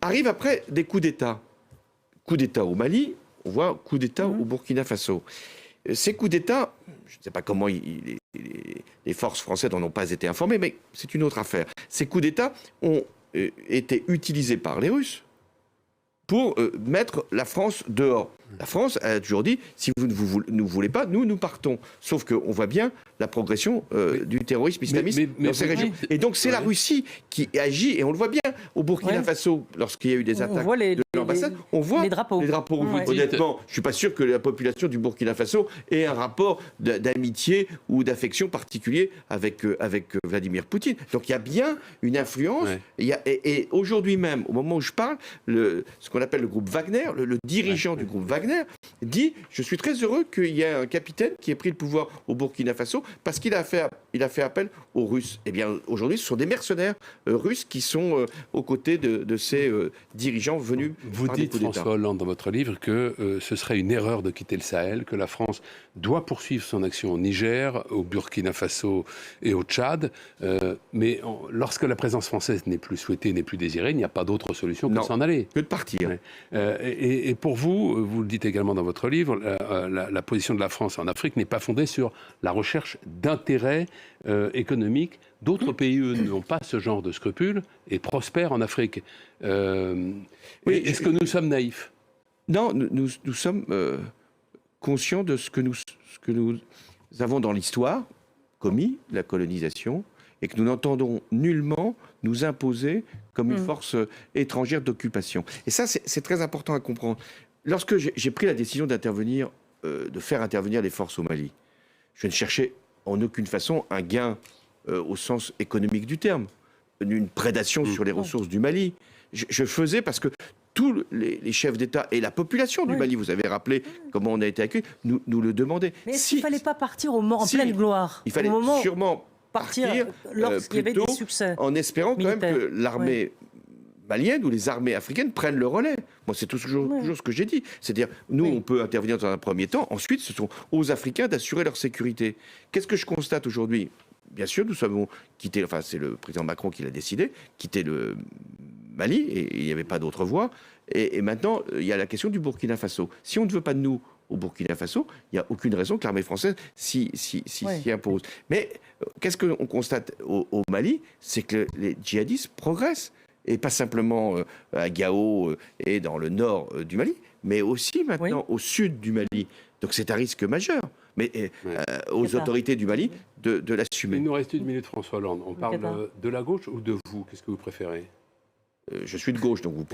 Arrive après des coups d'État. Coup d'État au Mali, on voit coup d'État au Burkina Faso. Ces coups d'État, je ne sais pas comment les forces françaises n'en ont pas été informées, mais c'est une autre affaire. Ces coups d'État ont été utilisés par les Russes pour mettre la France dehors. La France a toujours dit, si vous ne nous voulez pas, nous partons. Sauf qu'on voit bien la progression du terrorisme islamiste dans ces régions. Et donc c'est la Russie qui agit, et on le voit bien au Burkina Faso, lorsqu'il y a eu des attaques de l'ambassade, on voit les drapeaux. Honnêtement, je ne suis pas sûr que la population du Burkina Faso ait un rapport d'amitié ou d'affection particulier avec Vladimir Poutine. Donc il y a bien une influence. Et aujourd'hui même, au moment où je parle, ce qu'on appelle le groupe Wagner, le dirigeant du groupe Wagner, dit « Je suis très heureux qu'il y ait un capitaine qui ait pris le pouvoir au Burkina Faso parce qu'il a fait appel aux Russes. » Eh bien, aujourd'hui, ce sont des mercenaires russes qui sont aux côtés de ces dirigeants venus Vous dites, François Hollande, dans votre livre, que ce serait une erreur de quitter le Sahel, que la France doit poursuivre son action au Niger, au Burkina Faso et au Tchad. Mais lorsque la présence française n'est plus souhaitée, n'est plus désirée, il n'y a pas d'autre solution que de s'en aller. Que de partir. Et pour vous, vous le dites également dans votre livre, la position de la France en Afrique n'est pas fondée sur la recherche d'intérêts économiques. D'autres pays, eux, n'ont pas ce genre de scrupules et prospèrent en Afrique. Est-ce que nous sommes naïfs? Non, nous sommes conscients de ce que nous avons dans l'histoire commis, la colonisation, et que nous n'entendons nullement nous imposer comme une force étrangère d'occupation. Et ça, c'est très important à comprendre. Lorsque j'ai pris la décision d'intervenir, de faire intervenir les forces au Mali, je ne cherchais en aucune façon un gain au sens économique du terme, une prédation sur les ressources du Mali. Je faisais parce que tous les chefs d'État et la population du Mali, vous avez rappelé comment on a été accueillis, nous le demandaient. Mais est-ce qu'il ne fallait pas partir en pleine gloire? Il fallait sûrement partir lorsqu'il y avait des succès, en espérant quand même que l'armée malienne ou les armées africaines prennent le relais. Moi, c'est toujours ce que j'ai dit. C'est-à-dire, nous, on peut intervenir dans un premier temps. Ensuite, ce sont aux Africains d'assurer leur sécurité. Qu'est-ce que je constate aujourd'hui? Bien sûr, nous avons quitté, enfin, c'est le président Macron qui l'a décidé, quitter le Mali, et il n'y avait pas d'autre voie. Et maintenant, il y a la question du Burkina Faso. Si on ne veut pas de nous au Burkina Faso, il n'y a aucune raison que l'armée française s'y impose. Mais qu'est-ce qu'on constate au Mali? C'est que les djihadistes progressent. Et pas simplement à Gao et dans le nord du Mali, mais aussi maintenant au sud du Mali. Donc c'est un risque majeur. Mais aux autorités du Mali de l'assumer. Il nous reste une minute, François Hollande. On parle de la gauche ou de vous? Qu'est-ce que vous préférez? Je suis de gauche, donc vous